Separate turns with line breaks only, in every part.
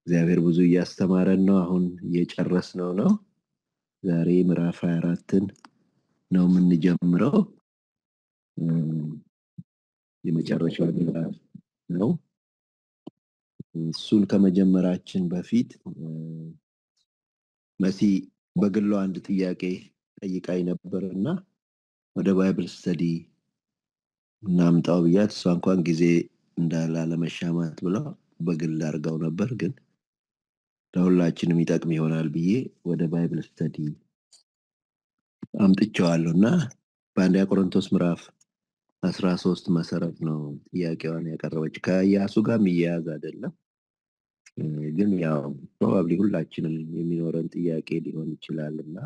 እግዚአብሔር ብዙ እያስተማረን ነው። አሁን እየጨረስነው ነው። ዛሬ ምዕራፍ 24ን ነው የምንጀምረው። የመጨረሻው ምዕራፍ ነው። እሱን ከመጀመራችን በፊት መሲ በግሏ አንድ ጥያቄ ጠይቃኝ ነበርና ወደ ባይብል ስተዲ እናምጣው ብያት እሷ እንኳን ጊዜ እንዳላለመሻማት ብላ በግል አድርገው ነበር፣ ግን ለሁላችንም ይጠቅም ይሆናል ብዬ ወደ ባይብል ስተዲ አምጥቼዋለሁና በአንደኛ ቆሮንቶስ ምዕራፍ 13 መሰረት ነው ጥያቄዋን ያቀረበች። ከኢያሱ ጋር የሚያያዝ አይደለም፣ ግን ያው ፕሮባብሊ ሁላችንም የሚኖረን ጥያቄ ሊሆን ይችላልና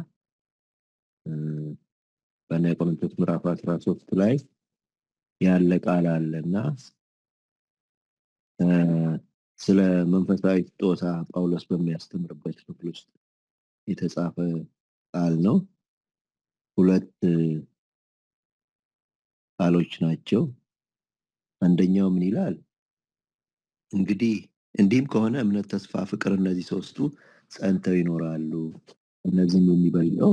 በአንደኛ ቆሮንቶስ ምዕራፍ 13 ላይ ያለ ቃል አለና ስለ መንፈሳዊ ስጦታ ጳውሎስ በሚያስተምርበት ክፍል ውስጥ የተጻፈ ቃል ነው። ሁለት ቃሎች ናቸው። አንደኛው ምን ይላል? እንግዲህ እንዲህም ከሆነ እምነት፣ ተስፋ፣ ፍቅር እነዚህ ሶስቱ ጸንተው ይኖራሉ፣ እነዚህም የሚበልጠው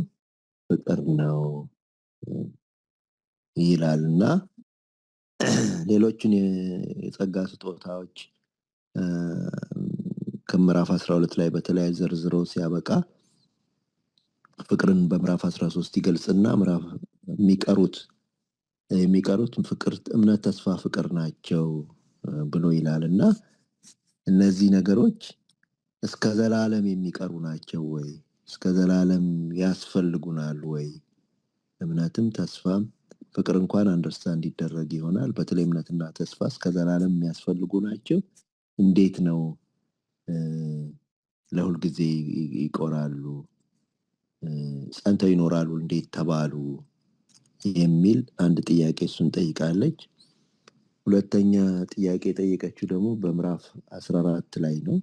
ፍቅር ነው ይላልና ሌሎችን የጸጋ ስጦታዎች ከምዕራፍ 12 ላይ በተለያየ ዘርዝሮ ሲያበቃ ፍቅርን በምዕራፍ 13 ይገልጽና ምዕራፍ የሚቀሩት ፍቅር፣ እምነት፣ ተስፋ፣ ፍቅር ናቸው ብሎ ይላልና እነዚህ ነገሮች እስከ ዘላለም የሚቀሩ ናቸው ወይ? እስከ ዘላለም ያስፈልጉናል ወይ? እምነትም ተስፋም ፍቅር እንኳን አንደርስታንድ ይደረግ ይሆናል። በተለይ እምነትና ተስፋ እስከ ዘላለም የሚያስፈልጉ ናቸው። እንዴት ነው ለሁል ጊዜ ይቆራሉ፣ ጸንተው ይኖራሉ እንዴት ተባሉ የሚል አንድ ጥያቄ እሱን ጠይቃለች። ሁለተኛ ጥያቄ ጠየቀችው ደግሞ በምዕራፍ 14 ላይ ነው።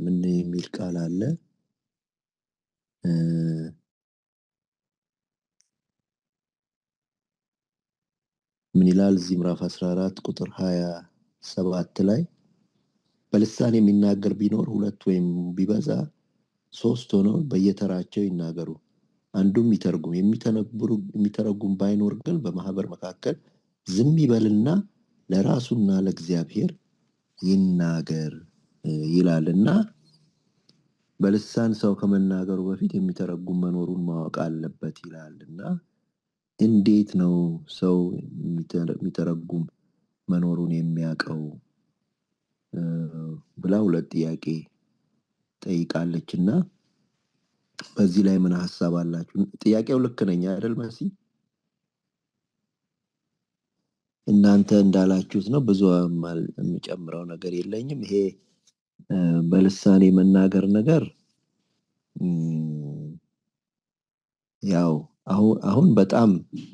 ምን የሚል ቃል አለ? ምን ይላል? እዚህ ምዕራፍ 14 ቁጥር 27 ላይ በልሳን የሚናገር ቢኖር ሁለት ወይም ቢበዛ ሶስት ሆነው በየተራቸው ይናገሩ፣ አንዱም ይተርጉም። የሚተረጉም ባይኖር ግን በማህበር መካከል ዝም ይበልና ለራሱና ለእግዚአብሔር ይናገር ይላልና በልሳን ሰው ከመናገሩ በፊት የሚተረጉም መኖሩን ማወቅ አለበት ይላልና እንዴት ነው ሰው የሚተረጉም መኖሩን የሚያውቀው ብላ ሁለት ጥያቄ ጠይቃለችና በዚህ ላይ ምን ሐሳብ አላችሁ? ጥያቄው ልክ ነኝ አይደል መሲ? እናንተ እንዳላችሁት ነው። ብዙ የምጨምረው ነገር የለኝም። ይሄ በልሳን የመናገር ነገር ያው አሁን በጣም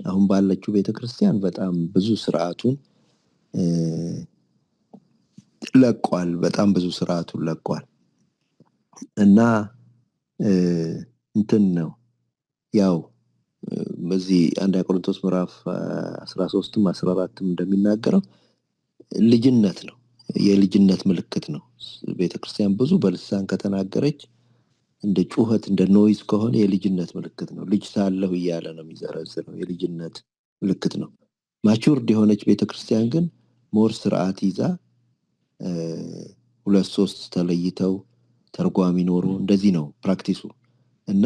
አሁን ባለችው ቤተክርስቲያን በጣም ብዙ ስርዓቱን ለቋል። በጣም ብዙ ስርዓቱን ለቋል እና እንትን ነው ያው በዚህ አንደኛ ቆሮንቶስ ምዕራፍ 13ም 14ም እንደሚናገረው ልጅነት ነው፣ የልጅነት ምልክት ነው። ቤተክርስቲያን ብዙ በልሳን ከተናገረች እንደ ጩኸት እንደ ኖይዝ ከሆነ የልጅነት ምልክት ነው። ልጅ ሳለሁ እያለ ነው የሚዘረዝረው፣ የልጅነት ምልክት ነው። ማቹርድ የሆነች ቤተክርስቲያን ግን ሞር ስርዓት ይዛ ሁለት ሶስት ተለይተው ተርጓሚ ኖሮ እንደዚህ ነው ፕራክቲሱ እና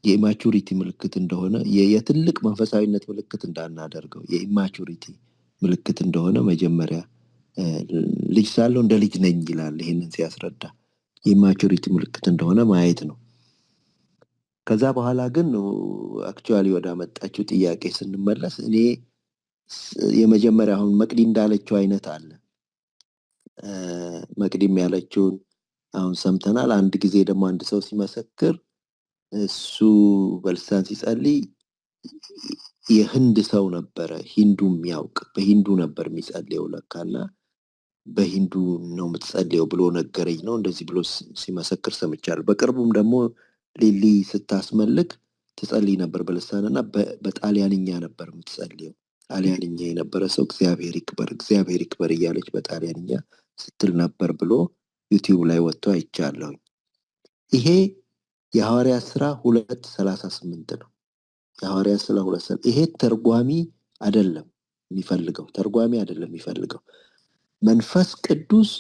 የኢማቹሪቲ ምልክት እንደሆነ የትልቅ መንፈሳዊነት ምልክት እንዳናደርገው የኢማቹሪቲ ምልክት እንደሆነ መጀመሪያ ልጅ ሳለሁ እንደ ልጅ ነኝ ይላል። ይሄንን ሲያስረዳ የኢማቹሪቲ ምልክት እንደሆነ ማየት ነው። ከዛ በኋላ ግን አክቹአሊ ወደ አመጣችው ጥያቄ ስንመለስ እኔ የመጀመሪያ አሁን መቅዲ እንዳለችው አይነት አለ። መቅዲም ያለችውን አሁን ሰምተናል። አንድ ጊዜ ደግሞ አንድ ሰው ሲመሰክር እሱ በልሳን ሲጸልይ የህንድ ሰው ነበረ፣ ሂንዱም ያውቅ በሂንዱ ነበር የሚጸልየው ለካና በሂንዱ ነው የምትጸልየው ብሎ ነገረኝ ነው እንደዚህ ብሎ ሲመሰክር ሰምቻለሁ። በቅርቡም ደግሞ ሊሊ ስታስመልክ ትጸልይ ነበር በልሳንና በጣሊያንኛ ነበር የምትጸልየው። ጣሊያንኛ የነበረ ሰው እግዚአብሔር ይክበር እያለች በጣሊያንኛ ስትል ነበር ብሎ ዩቲዩብ ላይ ወጥቶ አይቻለሁ። ይሄ የሐዋርያት ሥራ 2:38 ነው። የሐዋርያት ሥራ 2:38 ይሄ ተርጓሚ አይደለም የሚፈልገው መንፈስ ቅዱስ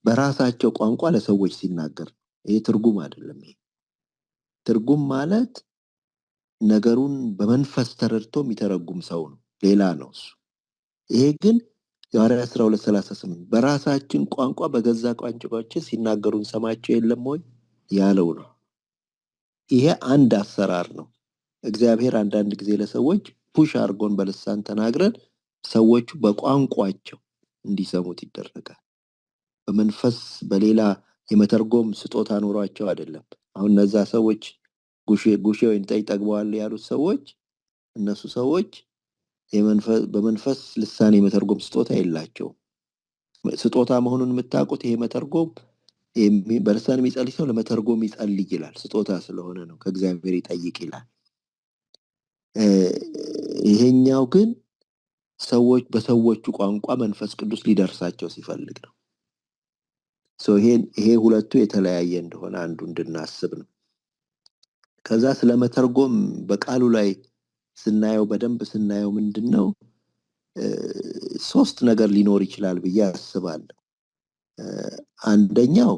በራሳቸው ቋንቋ ለሰዎች ሲናገር። ይሄ ትርጉም አይደለም። ይሄ ትርጉም ማለት ነገሩን በመንፈስ ተረድቶ የሚተረጉም ሰው ነው፣ ሌላ ነው እሱ። ይሄ ግን የሐዋርያት ሥራ 2:38 በራሳችን ቋንቋ በገዛ ቋንቋችን ሲናገሩን ሰማቸው የለም ወይ ያለው ነው። ይሄ አንድ አሰራር ነው። እግዚአብሔር አንዳንድ ጊዜ ለሰዎች ፑሽ አድርጎን በልሳን ተናግረን ሰዎቹ በቋንቋቸው እንዲሰሙት ይደረጋል። በመንፈስ በሌላ የመተርጎም ስጦታ ኖሯቸው አይደለም። አሁን እነዛ ሰዎች ጉሼ ወይን ጠጅ ጠግበዋል ያሉት ሰዎች እነሱ ሰዎች በመንፈስ ልሳን የመተርጎም ስጦታ የላቸውም። ስጦታ መሆኑን የምታውቁት ይሄ መተርጎም በልሳን የሚጸልይ ሰው ለመተርጎም ይጸልይ ይላል። ስጦታ ስለሆነ ነው፣ ከእግዚአብሔር ይጠይቅ ይላል። ይሄኛው ግን ሰዎች በሰዎቹ ቋንቋ መንፈስ ቅዱስ ሊደርሳቸው ሲፈልግ ነው። ይሄ ሁለቱ የተለያየ እንደሆነ አንዱ እንድናስብ ነው። ከዛ ስለመተርጎም በቃሉ ላይ ስናየው በደንብ ስናየው ምንድነው 3 ነገር ሊኖር ይችላል ብዬ አስባለሁ። አንደኛው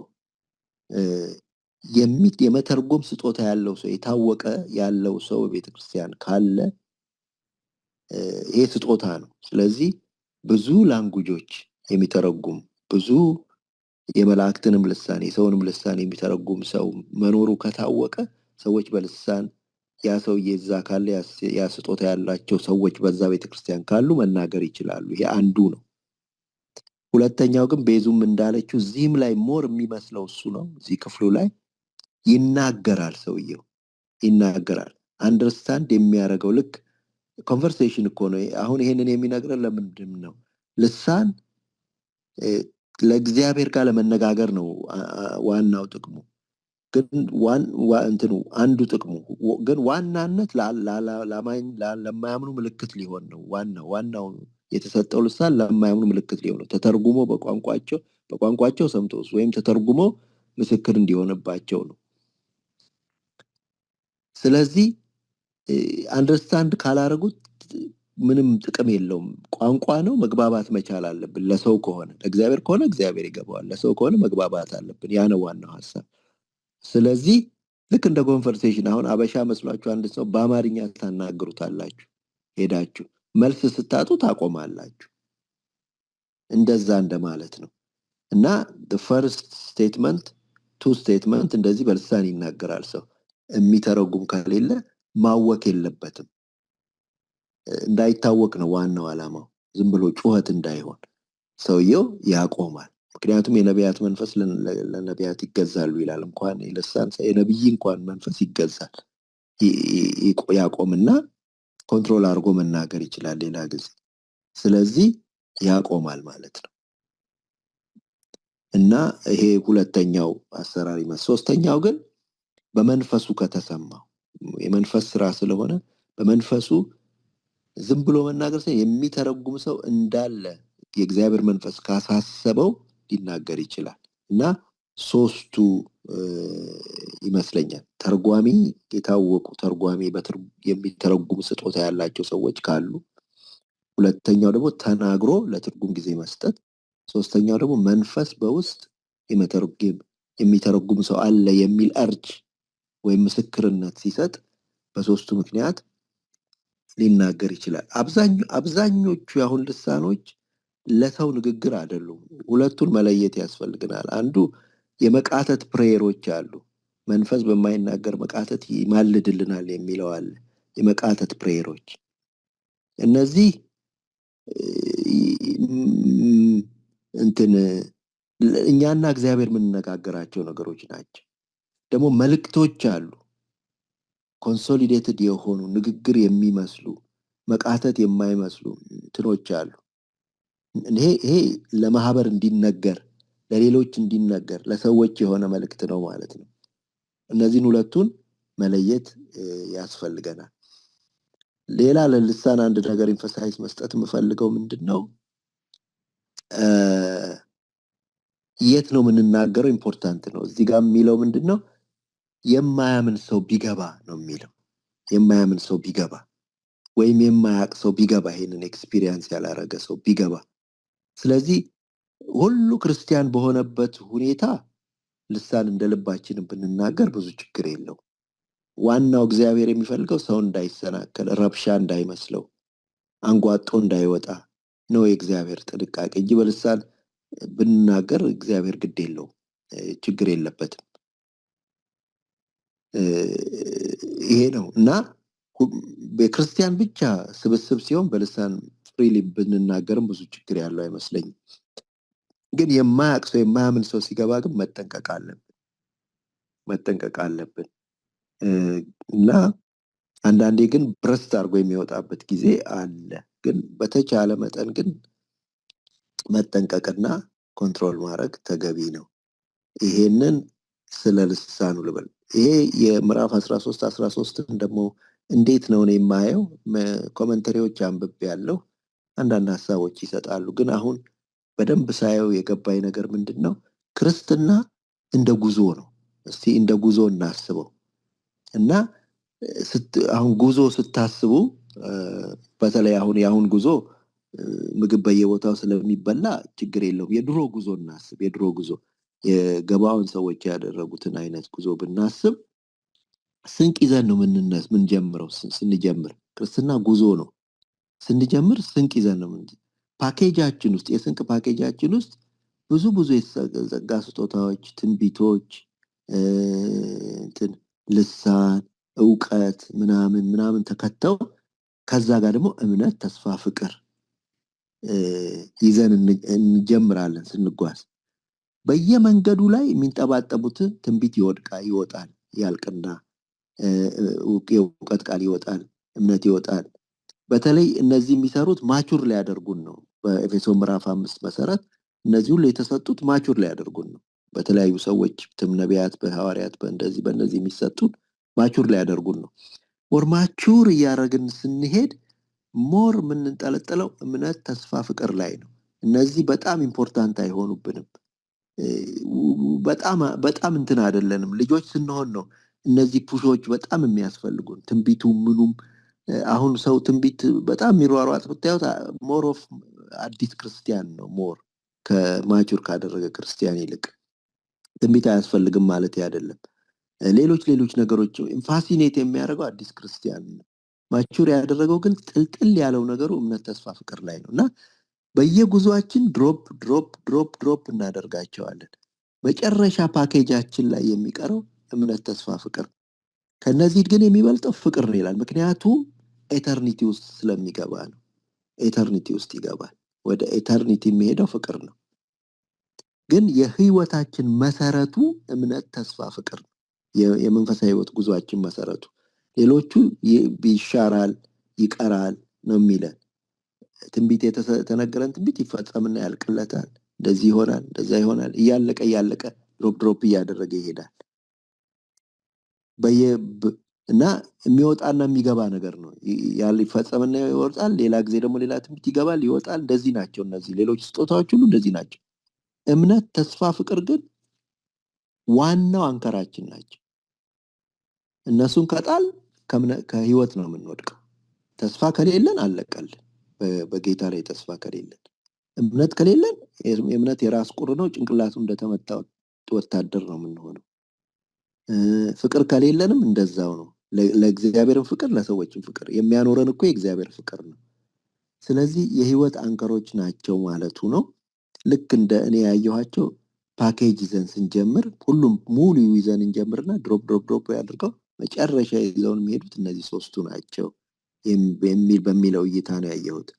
የመተርጎም ስጦታ ያለው ሰው የታወቀ ያለው ሰው ቤተክርስቲያን ካለ ይሄ ስጦታ ነው። ስለዚህ ብዙ ላንጉጆች የሚተረጉም ብዙ የመላእክትንም ልሳን የሰውንም ልሳን የሚተረጉም ሰው መኖሩ ከታወቀ ሰዎች በልሳን ያ ሰውዬ እዛ ካለ ያ ስጦታ ያላቸው ሰዎች በዛ ቤተክርስቲያን ካሉ መናገር ይችላሉ። ይሄ አንዱ ነው። ሁለተኛው ግን ቤዙም እንዳለችው እዚህም ላይ ሞር የሚመስለው እሱ ነው። እዚህ ክፍሉ ላይ ይናገራል፣ ሰውየው ይናገራል። አንደርስታንድ የሚያደርገው ልክ ኮንቨርሴሽን እኮ ነው። አሁን ይሄንን የሚነግረን ለምንድን ነው? ልሳን ለእግዚአብሔር ጋር ለመነጋገር ነው ዋናው ጥቅሙ። ግን አንዱ ጥቅሙ ግን ዋናነት ለማያምኑ ምልክት ሊሆን ነው። ዋናው የተሰጠው ልሳን ለማያምኑ ምልክት ሊሆን ነው። ተተርጉሞ በቋንቋቸው ሰምተውስ ወይም ተተርጉሞ ምስክር እንዲሆንባቸው ነው። ስለዚህ አንደርስታንድ ካላረጉት ምንም ጥቅም የለውም። ቋንቋ ነው፣ መግባባት መቻል አለብን። ለሰው ከሆነ ለእግዚአብሔር ከሆነ እግዚአብሔር ይገባዋል፣ ለሰው ከሆነ መግባባት አለብን። ያ ነው ዋናው ሐሳብ። ስለዚህ ልክ እንደ ኮንቨርሴሽን አሁን አበሻ መስሏችሁ አንድ ሰው በአማርኛ ታናግሩታላችሁ፣ ሄዳችሁ መልስ ስታጡ ታቆማላችሁ። እንደዛ እንደማለት ነው። እና the first statement two statement እንደዚህ በልሳን ይናገራል ሰው። የሚተረጉም ከሌለ ማወክ የለበትም፣ እንዳይታወቅ ነው ዋናው ዓላማው። ዝም ብሎ ጩኸት እንዳይሆን ሰውየው ያቆማል። ምክንያቱም የነቢያት መንፈስ ለነቢያት ይገዛሉ ይላል። እንኳን የልሳን የነብይ እንኳን መንፈስ ይገዛል። ያቆምና ኮንትሮል አድርጎ መናገር ይችላል ሌላ ጊዜ። ስለዚህ ያቆማል ማለት ነው። እና ይሄ ሁለተኛው አሰራር ይመስል። ሶስተኛው ግን በመንፈሱ ከተሰማው የመንፈስ ስራ ስለሆነ በመንፈሱ ዝም ብሎ መናገር ሳይሆን የሚተረጉም ሰው እንዳለ የእግዚአብሔር መንፈስ ካሳሰበው ሊናገር ይችላል። እና ሶስቱ ይመስለኛል ተርጓሚ፣ የታወቁ ተርጓሚ የሚተረጉም ስጦታ ያላቸው ሰዎች ካሉ፣ ሁለተኛው ደግሞ ተናግሮ ለትርጉም ጊዜ መስጠት፣ ሶስተኛው ደግሞ መንፈስ በውስጥ የሚተረጉም ሰው አለ የሚል እርጅ ወይም ምስክርነት ሲሰጥ በሶስቱ ምክንያት ሊናገር ይችላል። አብዛኞቹ ያሁን ልሳኖች ለሰው ንግግር አይደሉም። ሁለቱን መለየት ያስፈልገናል። አንዱ የመቃተት ፕሬየሮች አሉ። መንፈስ በማይናገር መቃተት ይማልድልናል የሚለው አለ። የመቃተት ፕሬየሮች እነዚህ እኛና እግዚአብሔር የምንነጋገራቸው ነገሮች ናቸው። ደግሞ መልእክቶች አሉ፣ ኮንሶሊዴትድ የሆኑ ንግግር የሚመስሉ መቃተት የማይመስሉ እንትኖች አሉ። ይሄ ለማህበር እንዲነገር፣ ለሌሎች እንዲነገር፣ ለሰዎች የሆነ መልእክት ነው ማለት ነው። እነዚህን ሁለቱን መለየት ያስፈልገናል። ሌላ ለልሳን አንድ ነገር ኢንፈሳይዝ መስጠት የምፈልገው ምንድነው የት ነው የምንናገረው ኢምፖርታንት ነው። እዚህ ጋር የሚለው ምንድነው የማያምን ሰው ቢገባ ነው የሚለው። የማያምን ሰው ቢገባ ወይም የማያውቅ ሰው ቢገባ ይሄንን ኤክስፒሪየንስ ያላረገ ሰው ቢገባ። ስለዚህ ሁሉ ክርስቲያን በሆነበት ሁኔታ ልሳን እንደልባችን ብንናገር ብዙ ችግር የለው። ዋናው እግዚአብሔር የሚፈልገው ሰው እንዳይሰናከል፣ ረብሻ እንዳይመስለው፣ አንጓጦ እንዳይወጣ ነው የእግዚአብሔር ጥንቃቄ እንጂ በልሳን ብንናገር እግዚአብሔር ግድ የለው፣ ችግር የለበትም። ይሄ ነው እና በክርስቲያን ብቻ ስብስብ ሲሆን በልሳን ፍሪሊ ብንናገርም ብዙ ችግር ያለው አይመስለኝም። ግን የማያውቅ ሰው የማያምን ሰው ሲገባ ግን መጠንቀቅ አለብን እና አንዳንዴ ግን ብረስት አድርጎ የሚወጣበት ጊዜ አለ። ግን በተቻለ መጠን ግን መጠንቀቅና ኮንትሮል ማድረግ ተገቢ ነው። ይሄንን ስለ ልሳኑ ልበል። ይሄ የምዕራፍ 13 ደግሞ እንዴት ነው እኔ የማየው? ኮመንተሪዎች አንብቤ ያለው አንዳንድ ሀሳቦች ይሰጣሉ። ግን አሁን በደንብ ሳየው የገባኝ ነገር ምንድነው? ክርስትና እንደ ጉዞ ነው። እስቲ እንደ ጉዞ እናስበው እና አሁን ጉዞ ስታስቡ በተለይ አሁን ጉዞ ምግብ በየቦታው ስለሚበላ ችግር የለውም። የድሮ ጉዞ እናስብ። የድሮ ጉዞ የገባውን ሰዎች ያደረጉትን አይነት ጉዞ ብናስብ ስንቅ ይዘን ነው ምንጀምረው። ስንጀምር ክርስትና ጉዞ ነው። ስንጀምር ስንቅ ይዘን ነው ፓኬጃችን ውስጥ የስንቅ ፓኬጃችን ውስጥ ብዙ የጸጋ ስጦታዎች፣ ትንቢቶች፣ ልሳን፣ ዕውቀት ምናምን ተከተው ከዛ ጋር ደግሞ እምነት፣ ተስፋ፣ ፍቅር ይዘን እንጀምራለን ስንጓዝ። በየመንገዱ ላይ የሚንጠባጠቡት ትንቢት ይወጣል፣ ያልቅና የዕውቀት ቃል ይወጣል፣ እምነት ይወጣል። በተለይ እነዚህ የሚሰሩት ማቹር ሊያደርጉን ነው። በኤፌሶን ምዕራፍ 5 መሰረት እነዚህ ሁሉ የተሰጡት ማቹር ሊያደርጉን ነው። በተለያዩ ሰዎች ነቢያት፣ በሐዋርያት በእነዚህ የሚሰጡን ማቹር ሊያደርጉን ነው። ሞር ማቹር እያደረግን ስንሄድ ሞር የምንጠለጠለው እምነት፣ ተስፋ፣ ፍቅር ላይ ነው። እነዚህ በጣም ኢምፖርታንት አይሆኑብንም። በጣም እንትን አይደለንም። ልጆች ስንሆን ነው እነዚህ ፑሾች በጣም የሚያስፈልጉን። ትንቢቱ ምኑም አሁን ሰው ትንቢት በጣም የሚሯሯጥ ብታዩት ሞር ኦፍ አዲስ ክርስቲያን ነው። ሞር ከማቹር ካደረገ ክርስቲያን ይልቅ ትንቢት አያስፈልግም ማለት አይደለም። ሌሎች ነገሮች ፋሲኔት የሚያደርገው አዲስ ክርስቲያን ነው። ማቹር ያደረገው ግን ጥልጥል ያለው ነገሩ እምነት፣ ተስፋ፣ ፍቅር ላይ ነው እና በየጉዟችን ድሮፕ እናደርጋቸዋለን። መጨረሻ ፓኬጃችን ላይ የሚቀረው እምነት፣ ተስፋ፣ ፍቅር። ከነዚህ ግን የሚበልጠው ፍቅር ነው ይላል። ምክንያቱም ኤተርኒቲ ውስጥ ስለሚገባ ነው። ኤተርኒቲ ውስጥ ይገባል። ወደ ኤተርኒቲ የሚሄደው ፍቅር ነው። ግን የህይወታችን መሰረቱ እምነት፣ ተስፋ፣ ፍቅር ነው። የመንፈሳዊ ህይወት ጉዟችን መሰረቱ። ሌሎቹ ይሻራል፣ ይቀራል ነው የሚለን። ትንቢት የተነገረን ትንቢት ይፈጸምና ያልቅለታል። እንደዚህ ይሆናል፣ እንደዛ ይሆናል እያለቀ ድሮፕ እያደረገ ይሄዳል። እና የሚወጣና የሚገባ ነገር ነው። ይፈጸምና ይወጣል። ሌላ ጊዜ ደግሞ ሌላ ትንቢት ይገባል፣ ይወጣል። እንደዚህ ናቸው እነዚህ ሌሎች ስጦታዎች ሁሉ እንደዚህ ናቸው። እምነት፣ ተስፋ፣ ፍቅር ግን ዋናው አንከራችን ናቸው። እነሱን ከጣል ከህይወት ነው የምንወድቀው። ተስፋ ከሌለን አለቀልን። በጌታ ላይ ተስፋ ከሌለን፣ እምነት ከሌለን የእምነት የራስ ቁር ነው። ጭንቅላቱ እንደተመታ ወታደር ነው የምንሆነው። ፍቅር ከሌለንም እንደዛው ነው። ለእግዚአብሔርም ፍቅር ለሰዎችም ፍቅር የሚያኖረን እኮ የእግዚአብሔር ፍቅር ነው። ስለዚህ የህይወት አንከሮች ናቸው ማለቱ ነው። ልክ እንደ እኔ ያየኋቸው ፓኬጅ ይዘን ስንጀምር ሁሉም ሙሉ ይዘን እንጀምርና ድሮፕ ያድርገው መጨረሻ ይዘውን የሚሄዱት እነዚህ ሶስቱ ናቸው በሚለው እይታ ነው ያየሁት።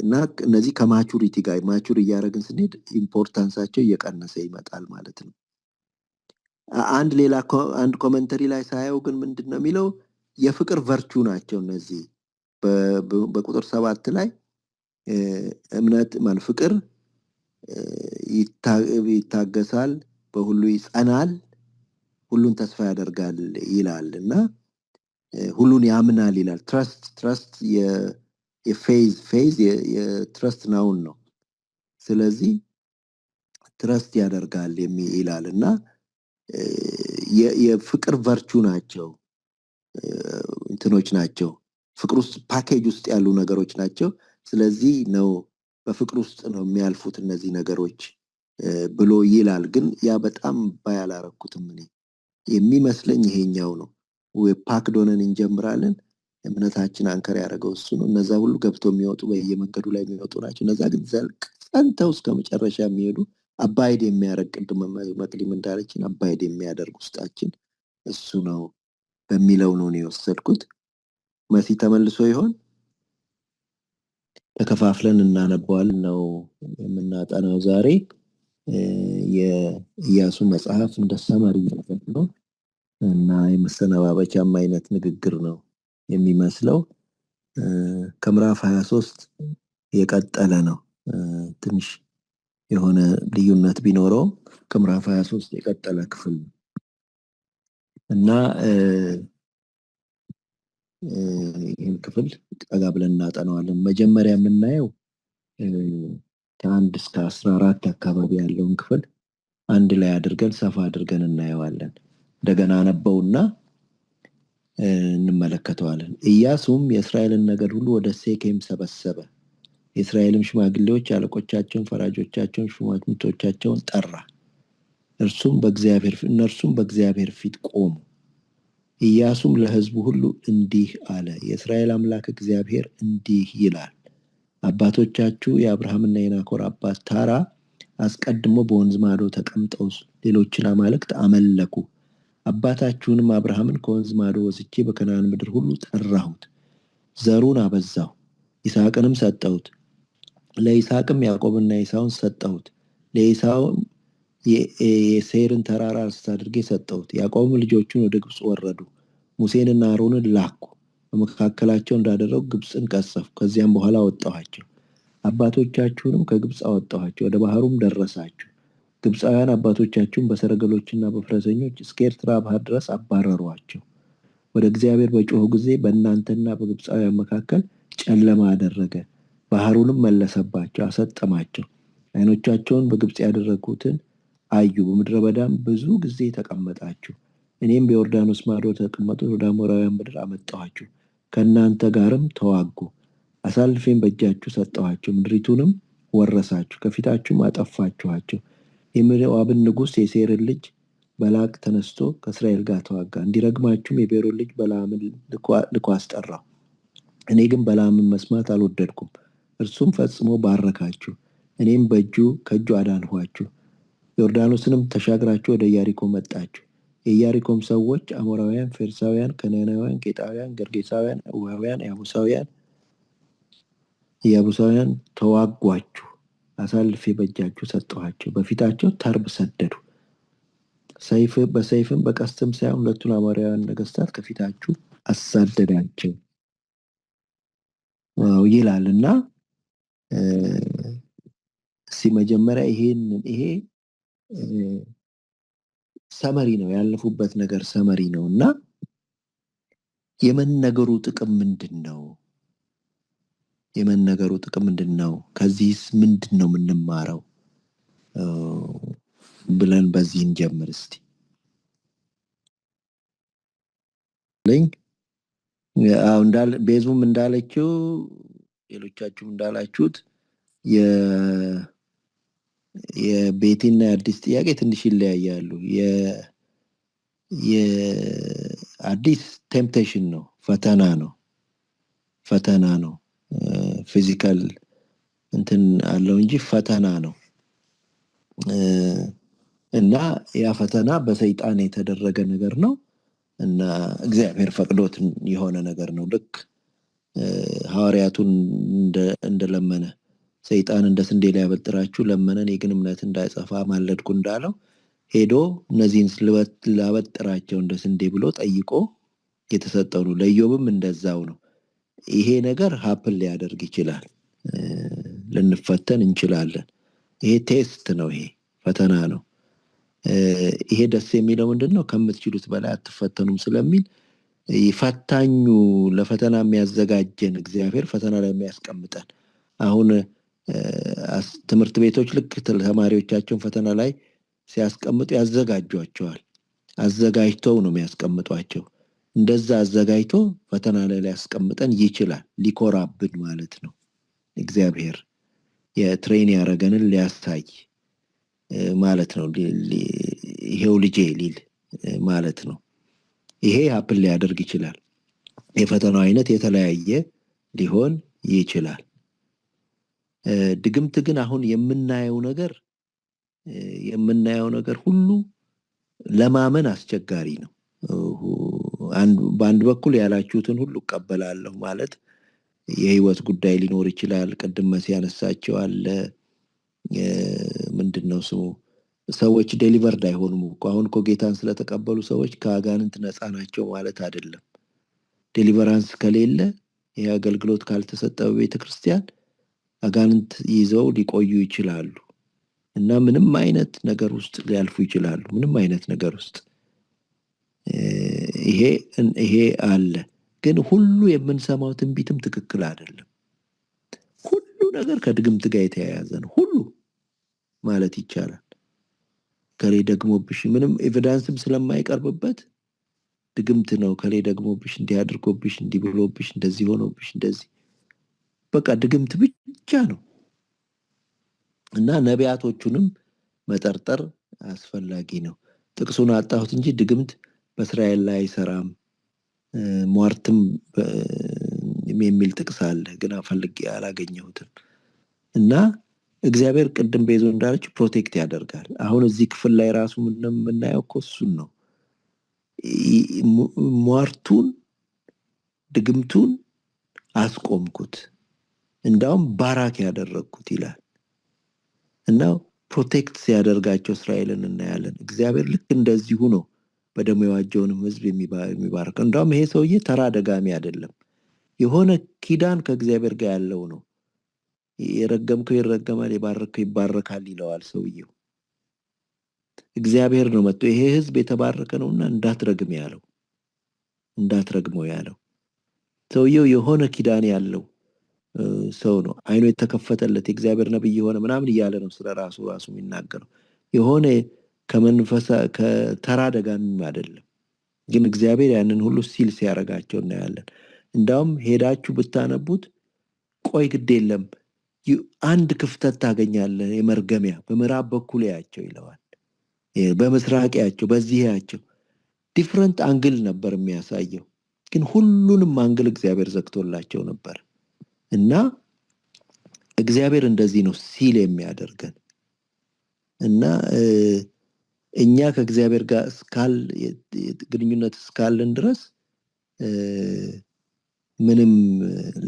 እና እነዚህ ከማቹሪቲ ጋር ማቹር እያደረግን ስንሄድ ኢምፖርታንሳቸው እየቀነሰ ይመጣል ማለት ነው። አንድ ኮመንተሪ ላይ ሳየው ግን ምንድነው የሚለው የፍቅር ቨርቹ ናቸው እነዚህ። በቁጥር 7 ላይ እምነት ፍቅር ይታገሳል፣ በሁሉ ይጸናል፣ ሁሉን ተስፋ ያደርጋል ይላል እና ሁሉን ያምናል ይላል። ትረስት የፌዝ የትረስት ናውን ነው። ስለዚህ ትረስት ያደርጋል ይላልና የፍቅር ቨርቹ ናቸው እንትኖች ናቸው ፍቅር ውስጥ ፓኬጅ ውስጥ ያሉ ነገሮች ናቸው ስለዚህ ነው በፍቅር ውስጥ ነው የሚያልፉት እነዚህ ነገሮች ብሎ ይላል ግን ያ በጣም ባያላረኩትም እኔ የሚመስለኝ ይሄኛው ነው ወይ ፓክድ ሆነን እንጀምራለን እምነታችን አንከር ያደረገው እሱ ነው እነዛ ሁሉ ገብተው የሚወጡ በየመንገዱ ላይ የሚወጡ ናቸው እነዛ ግን ዘልቅ ጸንተው እስከ መጨረሻ የሚሄዱ አባይድ የሚያደርግ ቅድም መቅዲም እንዳለችን አባይድ የሚያደርግ ውስጣችን እሱ ነው በሚለው ነው የወሰድኩት መሲ ተመልሶ ይሆን ተከፋፍለን እናነባዋለን ነው የምናጠናው ዛሬ የኢያሱ መጽሐፍ እንደ ሰመሪ ነው እና የመሰነባበቻም አይነት ንግግር ነው የሚመስለው ከምዕራፍ 23 የቀጠለ ነው ትንሽ የሆነ ልዩነት ቢኖረው ከምዕራፍ 23 የቀጠለ ክፍል እና ይህን ክፍል ጠጋ ብለን እናጠናዋለን መጀመሪያ የምናየው ከ1 እስከ 14 አካባቢ ያለውን ክፍል አንድ ላይ አድርገን ሰፋ አድርገን እናየዋለን እንደገና አነበውና እንመለከተዋለን ኢያሱም የእስራኤልን ነገድ ሁሉ ወደ ሴኬም ሰበሰበ የእስራኤልም ሽማግሌዎች አለቆቻቸውን ፈራጆቻቸውን ሹማምንቶቻቸውን ጠራ እነርሱም በእግዚአብሔር ፊት ቆሙ ኢያሱም ለሕዝቡ ሁሉ እንዲህ አለ የእስራኤል አምላክ እግዚአብሔር እንዲህ ይላል አባቶቻችሁ የአብርሃምና የናኮር አባት ታራ አስቀድሞ በወንዝ ማዶ ተቀምጠው ሌሎችን አማልክት አመለኩ አባታችሁንም አብርሃምን ከወንዝ ማዶ ወስጄ በከነዓን ምድር ሁሉ ጠራሁት ዘሩን አበዛው ይስሐቅንም ሰጠሁት ለይስሐቅም ያዕቆብና ኤሳውን ሰጠሁት ለኤሳውም የሴይርን ተራራ ርስት አድርጌ ሰጠሁት ያዕቆብም ልጆቹን ወደ ግብጽ ወረዱ ሙሴንና አሮንን ላኩ በመካከላቸው እንዳደረጉ ግብጽን ቀሰፉ ከዚያም በኋላ አወጣኋቸው አባቶቻችሁንም ከግብጽ አወጣኋቸው ወደ ባህሩም ደረሳችሁ ግብጻውያን አባቶቻችሁን በሰረገሎችና በፈረሰኞች እስከ ኤርትራ ባህር ድረስ አባረሯቸው ወደ እግዚአብሔር በጮኹ ጊዜ በእናንተና በግብጻውያን መካከል ጨለማ አደረገ ባህሩንም መለሰባቸው አሰጠማቸው አይኖቻቸውን በግብጽ ያደረጉትን አዩ በምድረ በዳም ብዙ ጊዜ ተቀመጣችሁ እኔም በዮርዳኖስ ማዶ ተቀመጡ ወደ አሞራውያን ምድር አመጣኋችሁ ከእናንተ ጋርም ተዋጉ አሳልፌን በእጃችሁ ሰጠኋችሁ ምድሪቱንም ወረሳችሁ ከፊታችሁም አጠፋችኋቸው የሞዓብን ንጉሥ የሴይርን ልጅ ባላቅ ተነስቶ ከእስራኤል ጋር ተዋጋ እንዲረግማችሁም የቤሮን ልጅ በለዓምን ልኮ አስጠራው እኔ ግን በለዓምን መስማት አልወደድኩም እርሱም ፈጽሞ ባረካችሁ እኔም ከእጁ አዳንኋችሁ ዮርዳኖስንም ተሻግራችሁ ወደ ኢያሪኮ መጣችሁ የኢያሪኮም ሰዎች አሞራውያን ፌርሳውያን ከነዓናውያን ኬጣውያን ገርጌሳውያን ኤዋውያን ኢያቡሳውያን ተዋጓችሁ አሳልፌ በእጃችሁ ሰጠኋቸው በፊታቸው ተርብ ሰደዱ በሰይፍም በቀስትም ሳይሆን ሁለቱን አሞራውያን ነገስታት ከፊታችሁ አሳደዳቸው ይላልና መጀመሪያ ይሄ ሰመሪ ነው ያለፉበት ነገር ሰመሪ ነውና የመነገሩ ጥቅም ምንድነው ከዚህስ ምንድነው የምንማረው ብለን በዚህ እንጀምር እስቲ ቤዙም እንዳለችው ሌሎቻችሁ እንዳላችሁት የቤቲና የአዲስ ጥያቄ ትንሽ ይለያያሉ የአዲስ ቴምፕቴሽን ነው ፈተና ነው ፊዚካል እንትን አለው እንጂ ፈተና ነው እና ያ ፈተና በሰይጣን የተደረገ ነገር ነው እና እግዚአብሔር ፈቅዶት የሆነ ነገር ነው ልክ ሐዋርያቱን እንደለመነ ሰይጣን እንደ ስንዴ ሊያበጥራችሁ ለመነን የግን እምነት እንዳይጸፋ ማለድኩ እንዳለው ሄዶ እነዚህን ላበጥራቸው እንደ ስንዴ ብሎ ጠይቆ የተሰጠው ነው ለኢዮብም እንደዛው ነው ይሄ ነገር ሀፕን ሊያደርግ ይችላል ልንፈተን እንችላለን ይሄ ቴስት ነው ይሄ ፈተና ነው ይሄ ደስ የሚለው ምንድነው ከምትችሉት በላይ አትፈተኑም ስለሚል ይፈታኙ ለፈተና የሚያዘጋጀን እግዚአብሔር ፈተና ላይ የሚያስቀምጠን አሁን ትምህርት ቤቶች ልክ ተማሪዎቻቸውን ፈተና ላይ ሲያስቀምጡ ያዘጋጇቸዋል። አዘጋጅተው ነው የሚያስቀምጧቸው። እንደዛ አዘጋጅቶ ፈተና ላይ ሊያስቀምጠን ይችላል። ሊኮራብን ማለት ነው። እግዚአብሔር የትሬን ያረገንን ሊያሳይ ማለት ነው። ይሄው ልጄ ሊል ማለት ነው። ይሄ ሀፕን ሊያደርግ ይችላል። የፈተናው አይነት የተለያየ ሊሆን ይችላል። ድግምት ግን አሁን የምናየው ነገር ሁሉ ለማመን አስቸጋሪ ነው። በአንድ በኩል ያላችሁትን ሁሉ እቀበላለሁ ማለት የህይወት ጉዳይ ሊኖር ይችላል። ቅድም መሲ ያነሳቸው አለ ምንድነው ስሙ ሰዎች ዴሊቨርድ አይሆኑም እኮ። አሁን እኮ ጌታን ስለተቀበሉ ሰዎች ከአጋንንት ነፃ ናቸው ማለት አይደለም። ዴሊቨራንስ ከሌለ ይሄ አገልግሎት ካልተሰጠ በቤተክርስቲያን አጋንንት ይዘው ሊቆዩ ይችላሉ እና ምንም አይነት ነገር ውስጥ ሊያልፉ ይችላሉ። ምንም አይነት ነገር ውስጥ ይሄ አለ። ግን ሁሉ የምንሰማው ትንቢትም ትክክል አይደለም። ሁሉ ነገር ከድግምት ጋር የተያያዘ ነው ሁሉ ማለት ይቻላል። ከሌ ደግሞብሽ ምንም ኤቪደንስም ስለማይቀርብበት ድግምት ነው። ከሌ ደግሞብሽ እንዲያድርጎብሽ እንዲብሎብሽ እንደዚህ ሆኖብሽ እንደዚህ በቃ ድግምት ብቻ ነው። እና ነቢያቶቹንም መጠርጠር አስፈላጊ ነው። ጥቅሱን አጣሁት እንጂ ድግምት በእስራኤል ላይ አይሰራም ሟርትም የሚል ጥቅስ አለ፣ ግን ፈልጌ አላገኘሁትም። እና እግዚአብሔር ቅድም ቤዞ እንዳለችው ፕሮቴክት ያደርጋል። አሁን እዚህ ክፍል ላይ ራሱ የምናየው እኮ እሱን ነው። ሟርቱን ድግምቱን አስቆምኩት እንዳውም ባራክ ያደረግኩት ይላል። እና ፕሮቴክት ሲያደርጋቸው እስራኤልን እናያለን። እግዚአብሔር ልክ እንደዚሁ ነው በደሙ የዋጀውንም ሕዝብ የሚባርከው። እንዳውም ይሄ ሰውዬ ተራ ደጋሚ አይደለም፣ የሆነ ኪዳን ከእግዚአብሔር ጋር ያለው ነው። የረገምከው ይረገማል፣ የባረከው ይባረካል ይለዋል ሰውየው። እግዚአብሔር ነው መጥቶ ይሄ ሕዝብ የተባረከ ነውና እንዳትረግም ያለው፣ እንዳትረግመው ያለው። ሰውየው የሆነ ኪዳን ያለው ሰው ነው። አይኑ የተከፈተለት የእግዚአብሔር ነብይ የሆነ ምናምን እያለ ነው ስለ ራሱ የሚናገረው። የሆነ ከተራ ደጋሚም አይደለም። ግን እግዚአብሔር ያንን ሁሉ ሲል ሲያረጋቸው እናያለን። እንዳውም ሄዳችሁ ብታነቡት ቆይ ግድ የለም አንድ ክፍተት ታገኛለህ፣ የመርገሚያ በምዕራብ በኩል ያቸው ይለዋል፣ በምስራቅ ያቸው፣ በዚህ ያቸው። ዲፍረንት አንግል ነበር የሚያሳየው፣ ግን ሁሉንም አንግል እግዚአብሔር ዘግቶላቸው ነበር። እና እግዚአብሔር እንደዚህ ነው ሲል የሚያደርገን። እና እኛ ከእግዚአብሔር ጋር ግንኙነት እስካለን ድረስ ምንም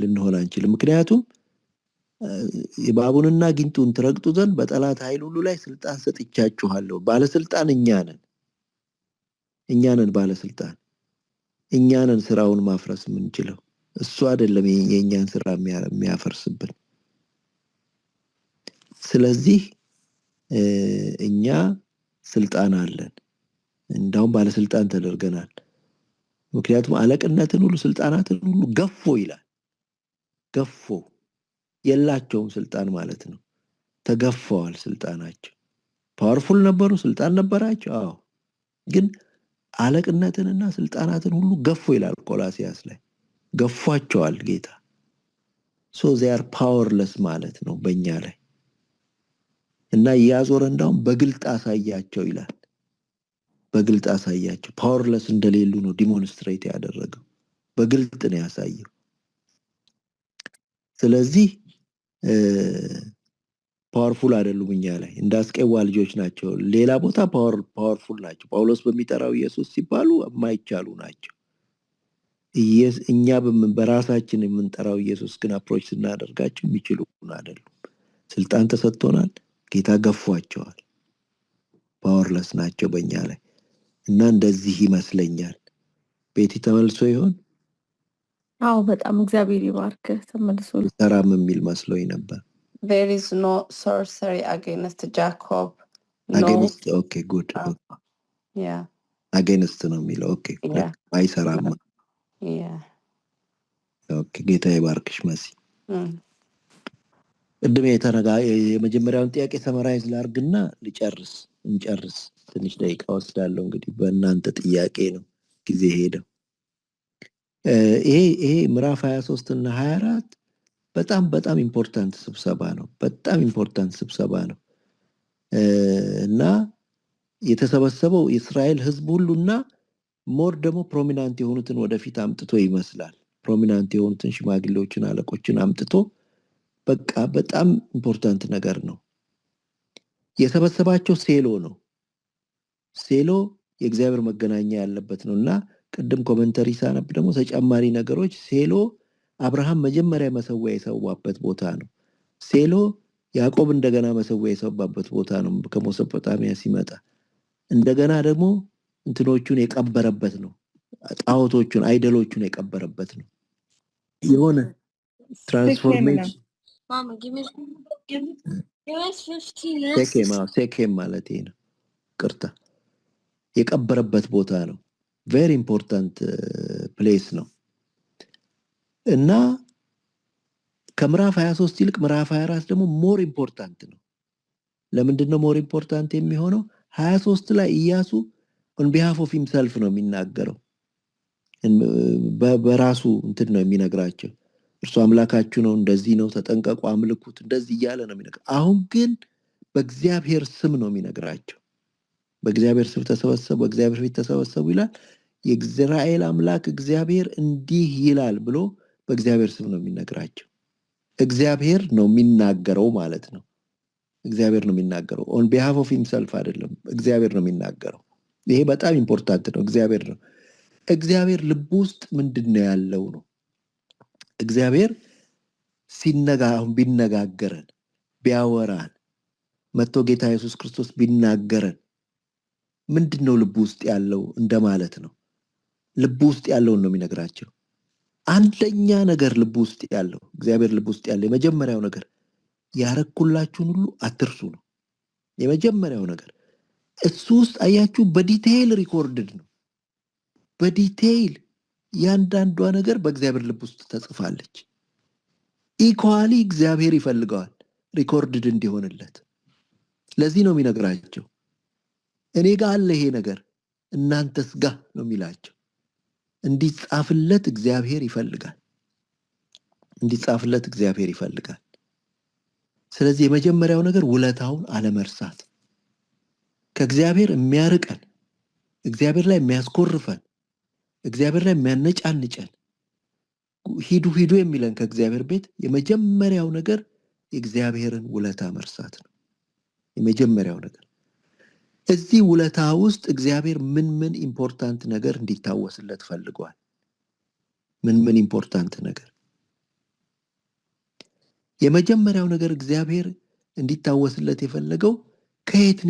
ልንሆን አንችልም። ምክንያቱም እባቡንና ጊንጡን ትረግጡ ዘንድ በጠላት ኃይል ሁሉ ላይ ስልጣን ሰጥቻችኋለሁ። ባለስልጣን እኛ ነን ባለስልጣን። እኛ ነን ስራውን ማፍረስ የምንችለው፣ እሱ አይደለም የእኛን ስራ የሚያፈርስብን። ስለዚህ እኛ ስልጣን አለን፣ እንዳውም ባለስልጣን ተደርገናል። ምክንያቱም አለቅነትን ሁሉ ስልጣናትን ሁሉ ገፎ ይላል። ገፎ የላቸውም ስልጣን ማለት ነው። ተገፈዋል ስልጣናቸው። ፓወርፉል ነበሩ፣ ስልጣን ነበራቸው። አዎ፣ ግን አለቅነትንና ስልጣናትን ሁሉ ገፎ ይላል ቆላሲያስ ላይ። ገፏቸዋል ጌታ። ሶ they are powerless ማለት ነው በእኛ ላይ። እና ያዞረ እንዳውም በግልጥ አሳያቸው ይላል። በግልጥ አሳያቸው። ፓወርለስ እንደሌሉ ነው ዲሞንስትሬት ያደረገው። በግልጥ ነው ያሳየው። ስለዚህ ፓወርፉል አይደሉም እኛ ላይ፣ እንዳስቀዋ ልጆች ናቸው። ሌላ ቦታ ፓወርፉል ናቸው። ጳውሎስ በሚጠራው ኢየሱስ ሲባሉ የማይቻሉ ናቸው። እኛ በራሳችን የምንጠራው ኢየሱስ ግን አፕሮች ስናደርጋቸው የሚችሉ አይደሉም። ስልጣን ተሰጥቶናል፣ ጌታ ገፏቸዋል። ፓወርለስ ናቸው በእኛ ላይ። እና እንደዚህ ይመስለኛል። ቤቲ ተመልሶ ይሆን?
አዎ፣ በጣም እግዚአብሔር ይባርክ። ተመልሶ
ሰራም የሚል መስሎኝ ነበር።
There is no sorcery against Jacob.
Against, okay, good.
Yeah.
Against ነው የሚለው። ኦኬ፣ አይሰራም።
Yeah.
ኦኬ፣ ጌታ ይባርክሽ መሲ። ቅድም የመጀመሪያውን ጥያቄ ሰመራይዝ ላርግና እንጨርስ። ትንሽ ደቂቃ ወስዳለሁ። እንግዲህ በእናንተ ጥያቄ ነው ጊዜ ሄደው። ይሄ ምዕራፍ 23 እና 24 በጣም ኢምፖርታንት ስብሰባ ነው። በጣም ኢምፖርታንት ስብሰባ ነው እና የተሰበሰበው የእስራኤል ህዝብ ሁሉና ሞር ደግሞ ፕሮሚናንት የሆኑትን ወደፊት አምጥቶ ይመስላል። ፕሮሚናንት የሆኑትን ሽማግሌዎችን፣ አለቆችን አምጥቶ በቃ በጣም ኢምፖርታንት ነገር ነው። የሰበሰባቸው ሴሎ ነው። ሴሎ የእግዚአብሔር መገናኛ ያለበት ነው እና ቅድም ኮሜንተሪ ሳነብ ደግሞ ተጨማሪ ነገሮች ሴሎ አብርሃም መጀመሪያ መሰዊያ የሰዋበት ቦታ ነው። ሴሎ ያዕቆብ እንደገና መሰዊያ የሰዋበት ቦታ ነው ከሜሶፖታሚያ ሲመጣ። እንደገና ደግሞ እንትኖቹን የቀበረበት ነው። ጣዖቶቹን አይደሎቹን የቀበረበት ነው። የሆነ ትራንስፎርሜሽን ሴኬም ማለት ነው። ቅርታ የቀበረበት ቦታ ነው። ቬሪ ኢምፖርታንት ፕሌስ ነው እና ከምዕራፍ 23 ይልቅ ምዕራፍ 24 ደግሞ ሞር ኢምፖርታንት ነው። ለምንድን ነው ሞር ኢምፖርታንት የሚሆነው? 23 ላይ ኢያሱ on behalf of himself ነው የሚናገረው። በራሱ እንትን ነው የሚነግራቸው። እርሱ አምላካችሁ ነው፣ እንደዚህ ነው፣ ተጠንቀቁ፣ አምልኩት፣ እንደዚህ እያለ ነው የሚነግራቸው። አሁን ግን በእግዚአብሔር ስም ነው የሚነግራቸው። በእግዚአብሔር ስም ተሰበሰቡ፣ በእግዚአብሔር ፊት ተሰበሰቡ ይላል። የእስራኤል አምላክ እግዚአብሔር እንዲህ ይላል ብሎ በእግዚአብሔር ስም ነው የሚነግራቸው። እግዚአብሔር ነው የሚናገረው ማለት ነው። እግዚአብሔር ነው የሚናገረው። on behalf of himself አይደለም፣ እግዚአብሔር ነው የሚናገረው። ይሄ በጣም ኢምፖርታንት ነው። እግዚአብሔር ልብ ውስጥ ምንድነው ያለው ነው። እግዚአብሔር ቢነጋገረን፣ ቢያወራን፣ መጥቶ ጌታ ኢየሱስ ክርስቶስ ቢናገረን ምንድነው ልብ ውስጥ ያለው እንደማለት ነው። ልብ ውስጥ ያለውን ነው የሚነግራቸው። አንደኛ ነገር ልብ ውስጥ ያለው እግዚአብሔር ልብ ውስጥ ያለው የመጀመሪያው ነገር ያረኩላችሁን ሁሉ አትርሱ ነው። የመጀመሪያው ነገር እሱ ውስጥ አያችሁ በዲቴይል ሪኮርድድ ነው። በዲቴይል ያንዳንዷ ነገር በእግዚአብሔር ልብ ውስጥ ተጽፋለች። ኢኳሊ እግዚአብሔር ይፈልገዋል ሪኮርድድ እንዲሆንለት። ለዚህ ነው የሚነግራቸው እኔ ጋር አለ ይሄ ነገር እናንተስ ጋር ነው የሚላቸው። እንዲጻፍለት እግዚአብሔር ይፈልጋል። ስለዚህ የመጀመሪያው ነገር ውለታውን አለመርሳት፣ ከእግዚአብሔር የሚያርቀን፣ እግዚአብሔር ላይ የሚያስኮርፈን፣ እግዚአብሔር ላይ የሚያነጫንጨን፣ ሂዱ የሚለን ከእግዚአብሔር ቤት የመጀመሪያው ነገር የእግዚአብሔርን ውለታ መርሳት ነው። የመጀመሪያው ነገር እዚህ ውለታ ውስጥ እግዚአብሔር ምን ኢምፖርታንት ነገር እንዲታወስለት ፈልጓል? ምን ኢምፖርታንት ነገር? የመጀመሪያው ነገር እግዚአብሔር እንዲታወስለት የፈለገው ከየት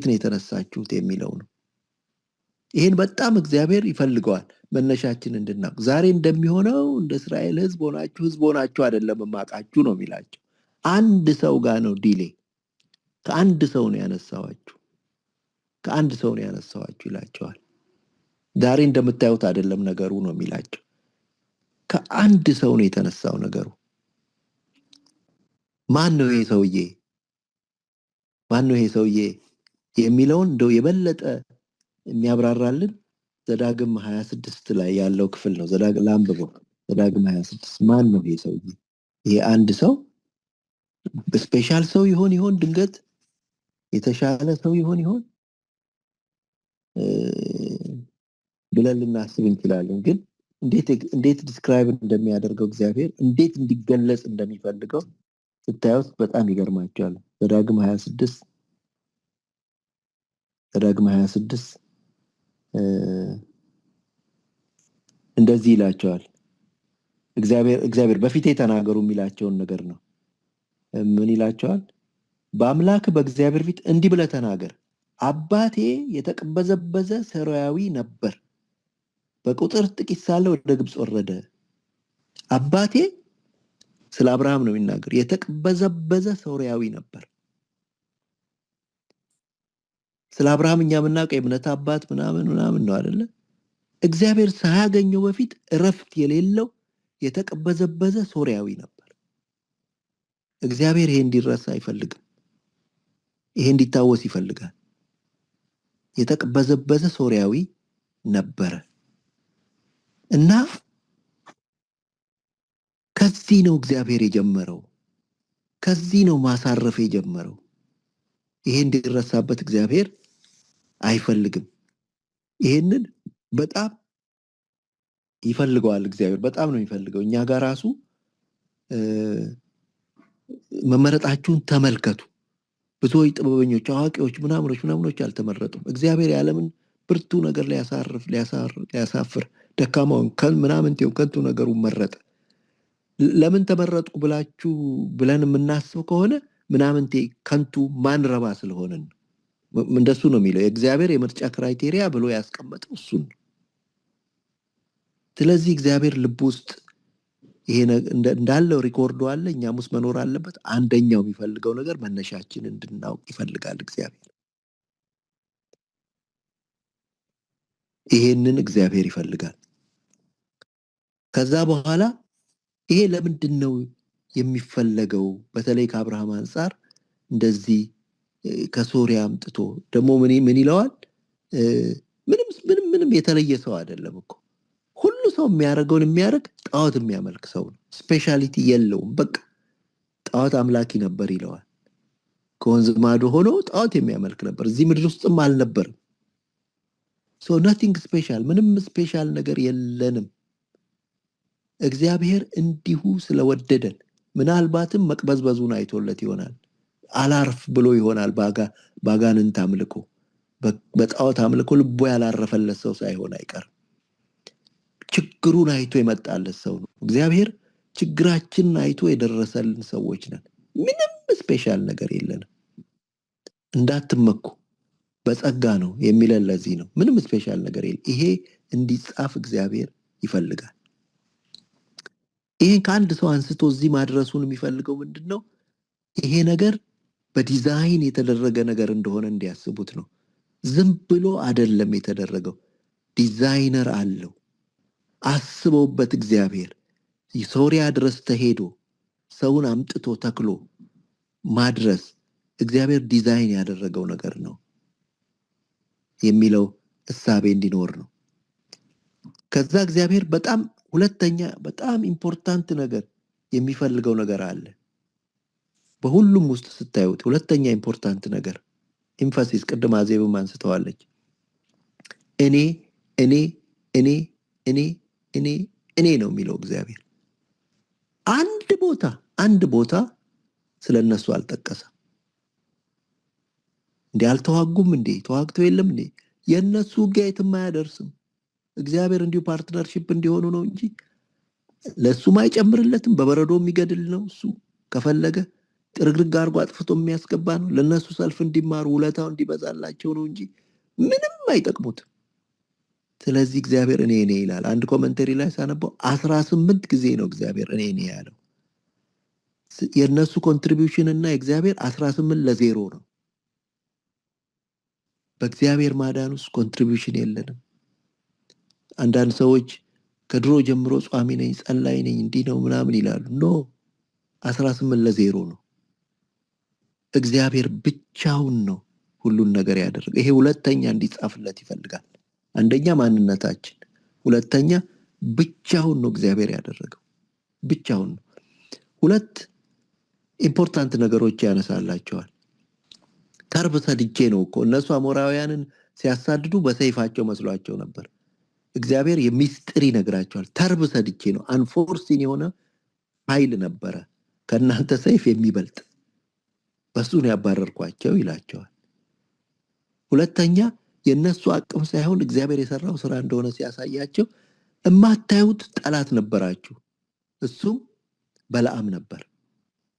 ነው የተነሳችሁት የሚለው ነው። ይሄን በጣም እግዚአብሔር ይፈልገዋል መነሻችን እንድናውቅ። ዛሬ እንደሚሆነው እንደ እስራኤል ህዝብ ሆናችሁ አይደለም ማቃችሁ ነው የሚላቸው። አንድ ሰው ጋር ነው ዲሌ። ከአንድ ሰው ነው ያነሳዋችሁ ይላቸዋል። ዛሬ እንደምታዩት አይደለም ነገሩ ነው የሚላቸው። ከአንድ ሰው ነው የተነሳው ነገሩ። ማን ነው ይሄ ሰውዬ የሚለውን እንደው የበለጠ የሚያብራራልን ዘዳግም 26 ላይ ያለው ክፍል ነው። ላንብበው። ዘዳግም 26 ማን ነው ይሄ ሰውዬ? ይሄ አንድ ሰው ስፔሻል ሰው ይሆን ድንገት የተሻለ ሰው ይሆን ብለን ልናስብ እንችላለን። ግን እንዴት ዲስክራይብ እንደሚያደርገው እግዚአብሔር እንዴት እንዲገለጽ እንደሚፈልገው ስታዩት በጣም ይገርማቸዋል። ዘዳግም 26 እንደዚህ ይላቸዋል። እግዚአብሔር በፊቴ ተናገሩ የሚላቸውን ነገር ነው። ምን ይላቸዋል? በአምላክ በእግዚአብሔር ፊት እንዲህ ብለህ ተናገር፣ አባቴ የተቀበዘበዘ ሶርያዊ ነበር፣ በቁጥር ጥቂት ሳለ ወደ ግብፅ ወረደ። አባቴ ስለ አብርሃም ነው የሚናገር። የተቀበዘበዘ ሶርያዊ ነበር። ስለ አብርሃም እኛ የምናውቀው የእምነት አባት ምናምን ነው አይደለ? እግዚአብሔር ሳያገኘው በፊት እረፍት የሌለው የተቀበዘበዘ ሶርያዊ ነበር። እግዚአብሔር ይሄ እንዲረሳ አይፈልግም። ይሄ እንዲታወስ ይፈልጋል። የተቀበዘበዘ ሶርያዊ ነበረ እና ከዚህ ነው እግዚአብሔር የጀመረው። ከዚህ ነው ማሳረፍ የጀመረው። ይሄ እንዲረሳበት እግዚአብሔር አይፈልግም። ይሄንን በጣም ይፈልገዋል እግዚአብሔር። በጣም ነው የሚፈልገው። እኛ ጋር ራሱ መመረጣችሁን ተመልከቱ። ብዙዎች ጥበበኞች፣ አዋቂዎች፣ ምናምኖች አልተመረጡም። እግዚአብሔር የዓለምን ብርቱ ነገር ሊያሳፍር ደካማውን ምናምንቴውን ከንቱ ነገሩን መረጠ። ለምን ተመረጥኩ ብለን የምናስብ ከሆነ ምናምንቴ ከንቱ ማንረባ ስለሆነን እንደሱ ነው የሚለው። የእግዚአብሔር የምርጫ ክራይቴሪያ ብሎ ያስቀመጠው እሱን ነው። ስለዚህ እግዚአብሔር ልብ ውስጥ ይሄ እንዳለው ሪኮርዶ አለ፣ እኛም ውስጥ መኖር አለበት። አንደኛው የሚፈልገው ነገር መነሻችን እንድናውቅ ይፈልጋል እግዚአብሔር። ይሄንን እግዚአብሔር ይፈልጋል። ከዛ በኋላ ይሄ ለምንድን ነው የሚፈለገው? በተለይ ከአብርሃም አንጻር እንደዚህ ከሶሪያ አምጥቶ ደግሞ ምን ይለዋል? ምንም የተለየ ሰው አይደለም እኮ። ሁሉ ሰው የሚያደርገውን የሚያደርግ ጣዖት የሚያመልክ ሰው ነው። ስፔሻሊቲ የለውም። በቃ ጣዖት አምላኪ ነበር ይለዋል። ከወንዝ ማዶ ሆኖ ጣዖት የሚያመልክ ነበር። እዚህ ምድር ውስጥም አልነበርም። ሶ ናቲንግ ስፔሻል፣ ምንም ስፔሻል ነገር የለንም። እግዚአብሔር እንዲሁ ስለወደደን ምናልባትም መቅበዝበዙን አይቶለት ይሆናል። አላርፍ ብሎ ይሆናል። ባጋንንት አምልኮ፣ በጣዖት አምልኮ ልቦ ያላረፈለት ሰው ሳይሆን አይቀርም። ችግሩን አይቶ የመጣለት ሰው ነው። እግዚአብሔር ችግራችንን አይቶ የደረሰልን ሰዎች ነን። ምንም ስፔሻል ነገር የለንም። እንዳትመኩ በጸጋ ነው የሚለን ለዚህ ነው። ምንም ስፔሻል ነገር የለም። ይሄ እንዲጻፍ እግዚአብሔር ይፈልጋል። ይሄን ከአንድ ሰው አንስቶ እዚህ ማድረሱን የሚፈልገው ምንድን ነው? ይሄ ነገር በዲዛይን የተደረገ ነገር እንደሆነ እንዲያስቡት ነው። ዝም ብሎ አይደለም የተደረገው። ዲዛይነር አለው። አስበውበት እግዚአብሔር ሶሪያ ድረስ ተሄዶ ሰውን አምጥቶ ተክሎ ማድረስ እግዚአብሔር ዲዛይን ያደረገው ነገር ነው የሚለው እሳቤ እንዲኖር ነው። ከዛ እግዚአብሔር ሁለተኛ በጣም ኢምፖርታንት ነገር የሚፈልገው ነገር አለ። በሁሉም ውስጥ ስታዩት ሁለተኛ ኢምፖርታንት ነገር ኤምፋሲስ፣ ቅድም አዜብም አንስተዋለች። እኔ እኔ እኔ እኔ እኔ እኔ ነው የሚለው እግዚአብሔር። አንድ ቦታ ስለነሱ አልጠቀሰም። እንዴ አልተዋጉም እንዴ? ተዋግተው የለም እንዴ? የነሱ ውጊያ የትም አያደርስም። እግዚአብሔር እንዲሁ ፓርትነርሺፕ እንዲሆኑ ነው እንጂ ለሱም አይጨምርለትም። በበረዶ የሚገድል ነው እሱ። ከፈለገ ጥርግርግ አድርጎ አጥፍቶ የሚያስገባ ነው። ለነሱ ሰልፍ እንዲማሩ ውለታው እንዲበዛላቸው ነው እንጂ ምንም አይጠቅሙትም። ስለዚህ እግዚአብሔር እኔ ይላል። አንድ ኮሜንተሪ ላይ ሳነበው 18 ጊዜ ነው እግዚአብሔር እኔ ያለው። የነሱ ኮንትሪቢዩሽን እና የእግዚአብሔር 18-0 ነው። በእግዚአብሔር ማዳን ውስጥ ኮንትሪቢዩሽን የለንም። አንዳንድ ሰዎች ከድሮ ጀምሮ ጿሚ ነኝ፣ ጸላይ ነኝ፣ እንዲህ ነው ምናምን ይላሉ። ኖ 18-0 ነው። እግዚአብሔር ብቻውን ነው ሁሉን ነገር ያደረገ። ይሄ ሁለተኛ እንዲጻፍለት ይፈልጋል። አንደኛ ማንነታችን፣ ሁለተኛ ብቻውን ነው እግዚአብሔር ያደረገው። ብቻውን ነው። ሁለት ኢምፖርታንት ነገሮች ያነሳላቸዋል። ተርብ ሰድጄ ነው እኮ እነሱ አሞራውያንን ሲያሳድዱ በሰይፋቸው መስሏቸው ነበር። እግዚአብሔር የሚስጥር ይነግራቸዋል። ተርብ ሰድጄ ነው። አንፎርሲን የሆነ ኃይል ነበረ ከእናንተ ሰይፍ የሚበልጥ፣ በሱን ያባረርኳቸው ይላቸዋል። ሁለተኛ የነሱ አቅም ሳይሆን እግዚአብሔር የሰራው ስራ እንደሆነ ሲያሳያቸው እማታዩት ጠላት ነበራችሁ። እሱም በለዓም ነበር።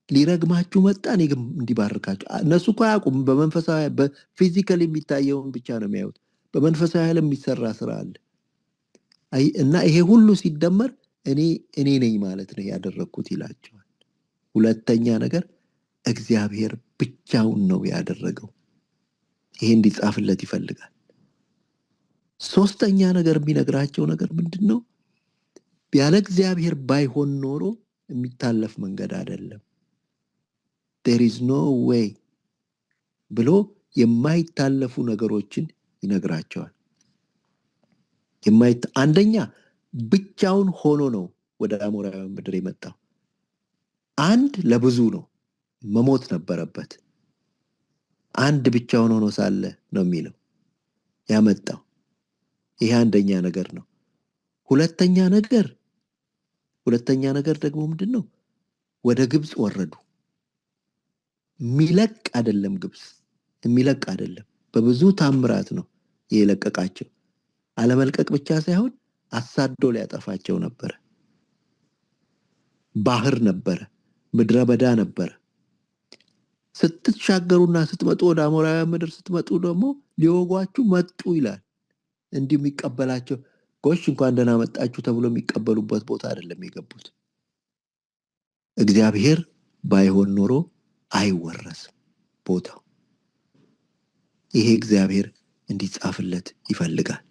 ሊረግማችሁ መጣ፣ እኔ ግን እንዲባርካችሁ። እነሱ እኮ አያውቁም። በመንፈሳዊ በፊዚካል የሚታየውን ብቻ ነው የሚያዩት። በመንፈሳዊ ዓለም የሚሰራ ስራ አለ እና ይሄ ሁሉ ሲደመር እኔ ነኝ ማለት ነው ያደረግኩት ይላቸዋል። ሁለተኛ ነገር እግዚአብሔር ብቻውን ነው ያደረገው። ይሄ እንዲጻፍለት ይፈልጋል። ሶስተኛ ነገር የሚነግራቸው ነገር ምንድን ነው? ያለ እግዚአብሔር ባይሆን ኖሮ የሚታለፍ መንገድ አይደለም። there is no way ብሎ የማይታለፉ ነገሮችን ይነግራቸዋል። አንደኛ ብቻውን ሆኖ ነው ወደ አሞራውያን ምድር የመጣው። አንድ ለብዙ ነው፣ መሞት ነበረበት። አንድ ብቻውን ሆኖ ሳለ ነው የሚለው ያመጣው። ይሄ አንደኛ ነገር ነው። ሁለተኛ ነገር ደግሞ ምንድነው? ወደ ግብጽ ወረዱ። ሚለቅ አይደለም፣ ግብጽ የሚለቅ አይደለም። በብዙ ታምራት ነው የለቀቃቸው። አለመልቀቅ ብቻ ሳይሆን አሳዶ ሊያጠፋቸው ነበረ። ባህር ነበረ፣ ምድረ በዳ ነበረ። ስትሻገሩና ስትመጡ ወደ አሞራውያን ምድር ስትመጡ ደግሞ ሊወጓችሁ መጡ ይላል። እንዲህ የሚቀበላቸው ጎሽ እንኳን ደህና መጣችሁ ተብሎ የሚቀበሉበት ቦታ አይደለም የገቡት። እግዚአብሔር ባይሆን ኖሮ አይወረስም ቦታው። ይሄ እግዚአብሔር እንዲጻፍለት ይፈልጋል።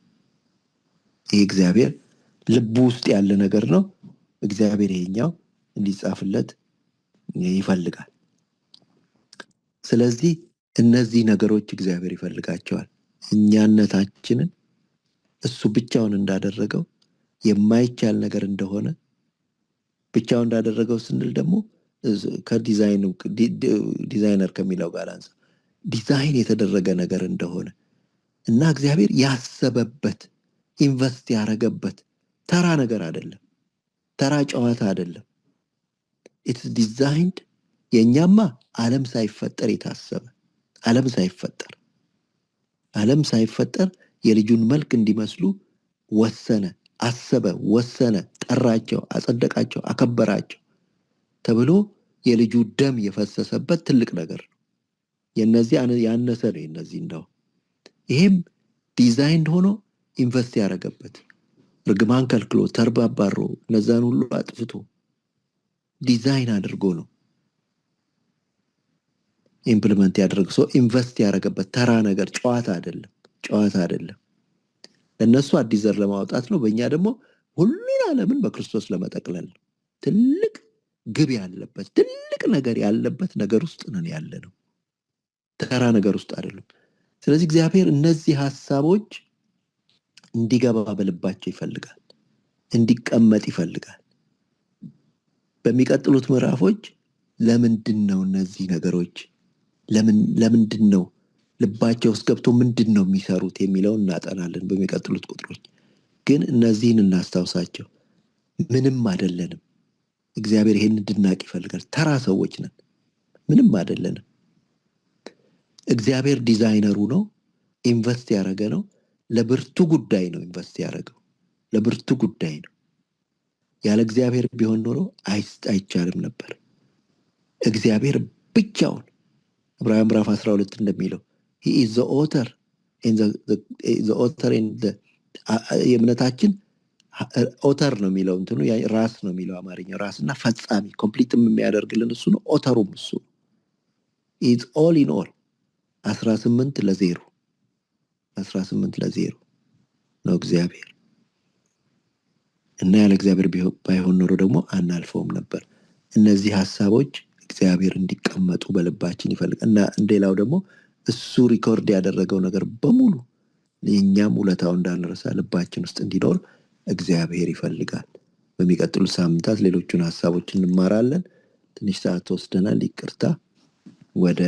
ይሄ እግዚአብሔር ልቡ ውስጥ ያለ ነገር ነው። እግዚአብሔር ይሄኛው እንዲጻፍለት ይፈልጋል። ስለዚህ እነዚህ ነገሮች እግዚአብሔር ይፈልጋቸዋል። እኛነታችንን እሱ ብቻውን እንዳደረገው የማይቻል ነገር እንደሆነ፣ ብቻውን እንዳደረገው ስንል ደግሞ ዲዛይነር ከሚለው ጋር አንፃ ዲዛይን የተደረገ ነገር እንደሆነ እና እግዚአብሔር ያሰበበት ኢንቨስት ያረገበት ተራ ነገር አይደለም፣ ተራ ጨዋታ አይደለም። ኢትስ ዲዛይንድ። የኛማ ዓለም ሳይፈጠር የታሰበ ዓለም ሳይፈጠር የልጁን መልክ እንዲመስሉ ወሰነ፣ አሰበ፣ ወሰነ፣ ጠራቸው፣ አጸደቃቸው፣ አከበራቸው ተብሎ የልጁ ደም የፈሰሰበት ትልቅ ነገር ነው። የነዚህ ያነሰ ነው የነዚህ እንደው። ይሄም ዲዛይንድ ሆኖ ኢንቨስት ያረገበት እርግማን ከልክሎ ተርባ አባሮ እነዛን ሁሉ አጥፍቶ ዲዛይን አድርጎ ነው ኢምፕሊመንት ያደረገው። ሰው ኢንቨስት ያረገበት ተራ ነገር ጨዋታ አይደለም። ለነሱ አዲስ ዘር ለማውጣት ነው። በእኛ ደግሞ ሁሉን ዓለምን በክርስቶስ ለመጠቅለል ነው። ትልቅ ግብ ያለበት ትልቅ ነገር ያለበት ነገር ውስጥ ነን ያለነው፣ ተራ ነገር ውስጥ አይደለም። ስለዚህ እግዚአብሔር እነዚህ ሐሳቦች እንዲገባ በልባቸው ይፈልጋል፣ እንዲቀመጥ ይፈልጋል። በሚቀጥሉት ምዕራፎች ለምንድነው እነዚህ ነገሮች ለምንድነው ልባቸው ውስጥ ገብቶ ምንድነው የሚሰሩት የሚለውን እናጠናለን በሚቀጥሉት ቁጥሮች። ግን እነዚህን እናስታውሳቸው። ምንም አይደለንም። እግዚአብሔር ይሄን እንድናቅ ይፈልጋል። ተራ ሰዎች ነን፣ ምንም አይደለንም። እግዚአብሔር ዲዛይነሩ ነው፣ ኢንቨስት ያደረገ ነው። ለብርቱ ጉዳይ ነው ኢንቨስት ያደረገው፣ ለብርቱ ጉዳይ ነው። ያለ እግዚአብሔር ቢሆን ኖሮ አይቻልም ነበር። እግዚአብሔር ብቻውን ዕብራውያን ምዕራፍ 12 እንደሚለው he is the author and የእምነታችን ኦተር ነው የሚለው እንትኑ ራስ ነው የሚለው አማርኛ ራስና ፈጻሚ ኮምፕሊትም የሚያደርግልን እሱ ነው። ኦተሩም እሱ ነው። is all in all 18-0 ነው እግዚአብሔር። እና ያለ እግዚአብሔር ባይሆን ኖሮ ደግሞ አናልፈውም ነበር። እነዚህ ሐሳቦች እግዚአብሔር እንዲቀመጡ በልባችን ይፈልጋል። እና እንደሌላው ደግሞ እሱ ሪኮርድ ያደረገው ነገር በሙሉ የኛም ውለታው እንዳንረሳ ልባችን ውስጥ እንዲኖር እግዚአብሔር ይፈልጋል። በሚቀጥሉት ሳምንታት ሌሎቹን ሐሳቦች እንማራለን። ትንሽ ሰዓት ወስደናል፣ ይቅርታ። ወደ